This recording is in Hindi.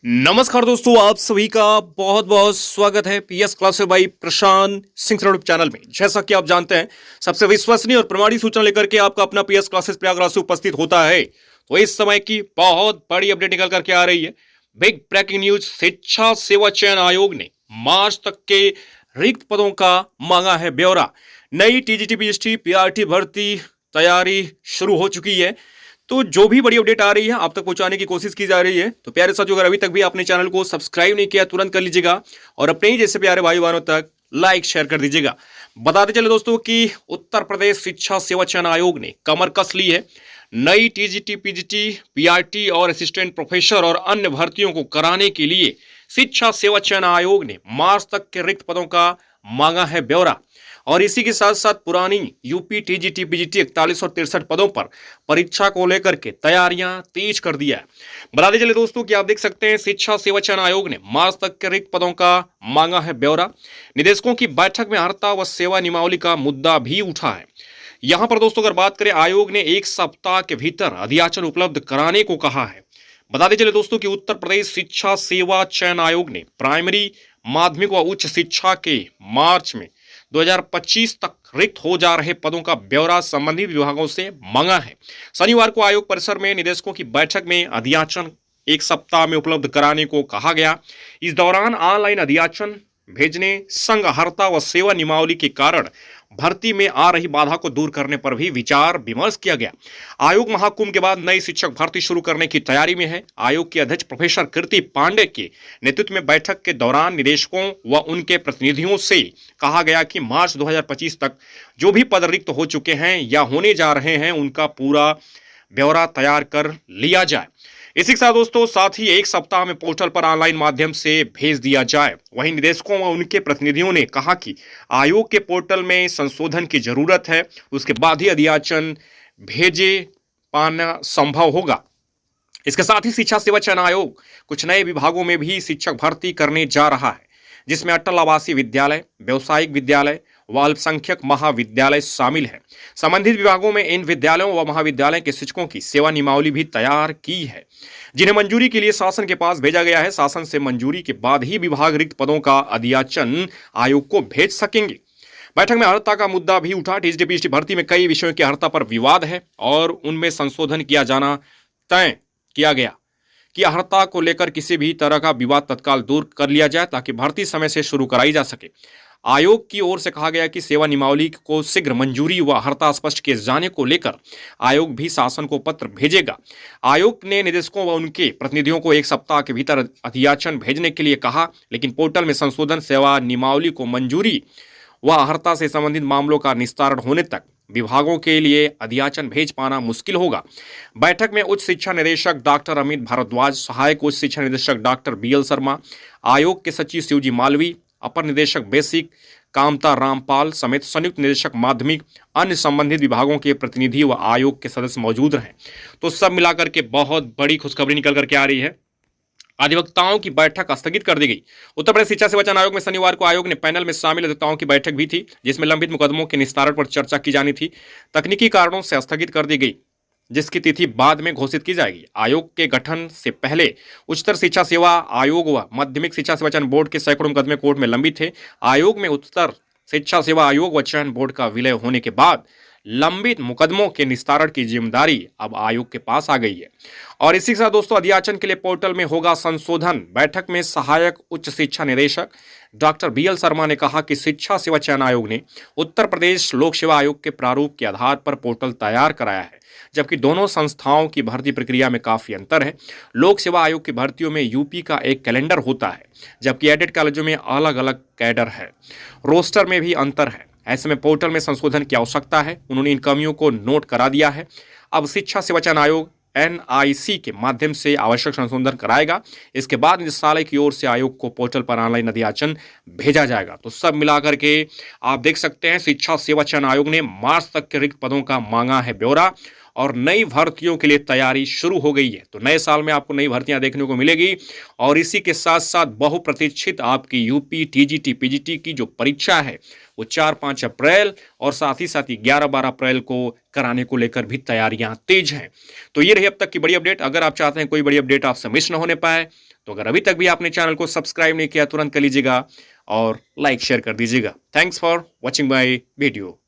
नमस्कार दोस्तों, आप सभी का बहुत बहुत स्वागत है PS classes by Prashant Singh YouTube channel में। जैसा कि आप जानते हैं, सबसे विश्वसनीय और प्रमाणिक सूचना लेकर के आपका अपना पीएस क्लासेस प्रयागराज से उपस्थित होता है। तो इस समय की बहुत बड़ी अपडेट निकल करके आ रही है। बिग ब्रेकिंग न्यूज, शिक्षा सेवा चयन आयोग ने मार्च तक के रिक्त पदों का मांगा है ब्यौरा। नई टीजीटी पीएचटी पीआरटी भर्ती तैयारी शुरू हो चुकी है। तो जो भी बड़ी अपडेट आ रही है आप तक पहुंचाने की कोशिश की जा रही है। तो प्यारे साथियों, अगर अभी तक भी आपने चैनल को सब्सक्राइब नहीं किया तुरंत कर लीजिएगा और अपने ही जैसे प्यारे भाई बहनों तक लाइक शेयर कर दीजिएगा। बताते चले दोस्तों कि उत्तर प्रदेश शिक्षा सेवा चयन आयोग ने कमर कस ली है। नई टीजीटी पीजीटी पीआरटी और असिस्टेंट प्रोफेसर और अन्य भर्तियों को कराने के लिए शिक्षा सेवा चयन आयोग ने मार्च तक के रिक्त पदों का मांगा है ब्यौरा। और इसी के साथ साथ पुरानी यूपी टीजीटी पीजीटी 41 और 63 पदों पर परीक्षा को लेकर के तैयारियां तेज कर दिया है। बताते चले दोस्तों कि आप देख सकते हैं, शिक्षा सेवा चयन आयोग ने मार्च तक के रिक्त पदों का मांगा है ब्यौरा। निदेशकों की बैठक में अर्हता व सेवा नियमावली का मुद्दा भी उठा है। यहां पर दोस्तों अगर बात करें, आयोग ने 1 सप्ताह के भीतर अधियाचन उपलब्ध कराने को कहा है। बताते चले दोस्तों कि उत्तर प्रदेश शिक्षा सेवा चयन आयोग ने प्राइमरी, माध्यमिक व उच्च शिक्षा के मार्च में 2025 तक रिक्त हो जा रहे पदों का ब्यौरा संबंधित विभागों से मांगा है। शनिवार को आयोग परिसर में निदेशकों की बैठक में अधियाचन 1 सप्ताह में उपलब्ध कराने को कहा गया। इस दौरान ऑनलाइन अधियाचन भेजने, संघ अर्हता व सेवा नियमावली के कारण भर्ती में आ रही बाधा को दूर करने पर भी विचार विमर्श किया गया। आयोग महाकुंभ के बाद नई शिक्षक भर्ती शुरू करने की तैयारी में है। आयोग के अध्यक्ष प्रोफेसर कीर्ति पांडे के नेतृत्व में बैठक के दौरान निदेशकों व उनके प्रतिनिधियों से कहा गया कि मार्च 2025 तक जो भी पद रिक्त हो चुके हैं या होने जा रहे हैं उनका पूरा ब्यौरा तैयार कर लिया जाए। इसी के साथ दोस्तों साथ ही 1 सप्ताह में पोर्टल पर ऑनलाइन माध्यम से भेज दिया जाए। वहीं निदेशकों व उनके प्रतिनिधियों ने कहा कि आयोग के पोर्टल में संशोधन की जरूरत है, उसके बाद ही अधियाचन भेजे पाना संभव होगा। इसके साथ ही शिक्षा सेवा चयन आयोग कुछ नए विभागों में भी शिक्षक भर्ती करने जा रहा है, जिसमें अटल आवासीय विद्यालय, व्यावसायिक विद्यालय व अल्पसंख्यक महाविद्यालय शामिल है। संबंधित विभागों में इन विद्यालयों व महाविद्यालय के शिक्षकों की सेवा नियमावली भी तैयार की है, जिन्हें मंजूरी के लिए शासन के पास भेजा गया है। शासन से मंजूरी के बाद ही विभाग रिक्त पदों का अधियाचन आयोग को भेज सकेंगे। बैठक में अर्हता का मुद्दा भी उठा। टीजीटी पीजीटी भर्ती में कई विषयों की अर्हता पर विवाद है और उनमें संशोधन किया जाना तय किया गया कि अर्हता को लेकर किसी भी तरह का विवाद तत्काल दूर कर लिया जाए ताकि भर्ती समय से शुरू कराई जा सके। आयोग की ओर से कहा गया कि सेवा नियमावली को शीघ्र मंजूरी व अर्हता स्पष्ट किए जाने को लेकर आयोग भी शासन को पत्र भेजेगा। आयोग ने निदेशकों व उनके प्रतिनिधियों को 1 सप्ताह के भीतर अधियाचन भेजने के लिए कहा, लेकिन पोर्टल में संशोधन, सेवा नियमावली को मंजूरी व अर्हता से संबंधित मामलों का निस्तारण होने तक विभागों के लिए अधियाचन भेज पाना मुश्किल होगा। बैठक में उच्च शिक्षा निदेशक डॉक्टर अमित भारद्वाज, सहायक उच्च शिक्षा निदेशक डॉक्टर बीएल शर्मा, आयोग के सचिव शिवजी मालवी, अपर निदेशक बेसिक कामता रामपाल समेत संयुक्त निदेशक माध्यमिक, अन्य संबंधित विभागों के प्रतिनिधि व आयोग के सदस्य मौजूद रहे। तो सब मिलाकर के बहुत बड़ी खुशखबरी निकल करके आ रही है। अधिवक्ताओं की बैठक स्थगित कर दी गई। उत्तर प्रदेश शिक्षा सेवा चयन आयोग में शनिवार को आयोग ने पैनल में शामिल अधिवक्ताओं की बैठक भी थी, जिसमें लंबित मुकदमों के निस्तारण पर चर्चा की जानी थी। तकनीकी कारणों से स्थगित कर दी गई, जिसकी तिथि बाद में घोषित की जाएगी। आयोग के गठन से पहले उच्चतर शिक्षा सेवा आयोग व माध्यमिक शिक्षा सेवा चयन बोर्ड के सैकड़ों मुकदमे कोर्ट में लंबित थे। आयोग में उच्चतर शिक्षा सेवा आयोग व चयन बोर्ड का विलय होने के बाद लंबित मुकदमों के निस्तारण की जिम्मेदारी अब आयोग के पास आ गई है। और इसी के साथ दोस्तों अधियाचन के लिए पोर्टल में होगा संशोधन। बैठक में सहायक उच्च शिक्षा निदेशक डॉक्टर बीएल शर्मा ने कहा कि शिक्षा सेवा चयन आयोग ने उत्तर प्रदेश लोक सेवा आयोग के प्रारूप के आधार पर पोर्टल तैयार कराया है, जबकि दोनों संस्थाओं की भर्ती प्रक्रिया में काफी अंतर है। लोक सेवा आयोग की भर्तियों में यूपी का एक कैलेंडर होता है, जबकि एडेड कॉलेजों में अलग अलग कैडर है। रोस्टर में भी अंतर है। ऐसे में पोर्टल में संशोधन की आवश्यकता है। उन्होंने इन कमियों को नोट करा दिया है। अब शिक्षा सेवा चयन आयोग एनआईसी के माध्यम से आवश्यक संशोधन कराएगा। इसके बाद निदेशालय की ओर से आयोग को पोर्टल पर ऑनलाइन अधियाचन भेजा जाएगा। तो सब मिलाकर के आप देख सकते हैं, शिक्षा सेवा चयन आयोग ने मार्च तक के रिक्त पदों का मांगा है ब्यौरा और नई भर्तियों के लिए तैयारी शुरू हो गई है। तो नए साल में आपको नई भर्तियां देखने को मिलेगी और इसी के साथ साथ बहुप्रतीक्षित आपकी यूपी टीजीटी पीजीटी की जो परीक्षा है वो 4-5 अप्रैल और साथ ही 11-12 अप्रैल को कराने को लेकर भी तैयारियां तेज हैं। तो ये रही अब तक की बड़ी अपडेट। अगर आप चाहते हैं कोई बड़ी अपडेट आपसे मिस न होने पाए तो अगर अभी तक भी आपने चैनल को सब्सक्राइब नहीं किया तुरंत कर लीजिएगा और लाइक शेयर कर दीजिएगा। Thanks for watching my video.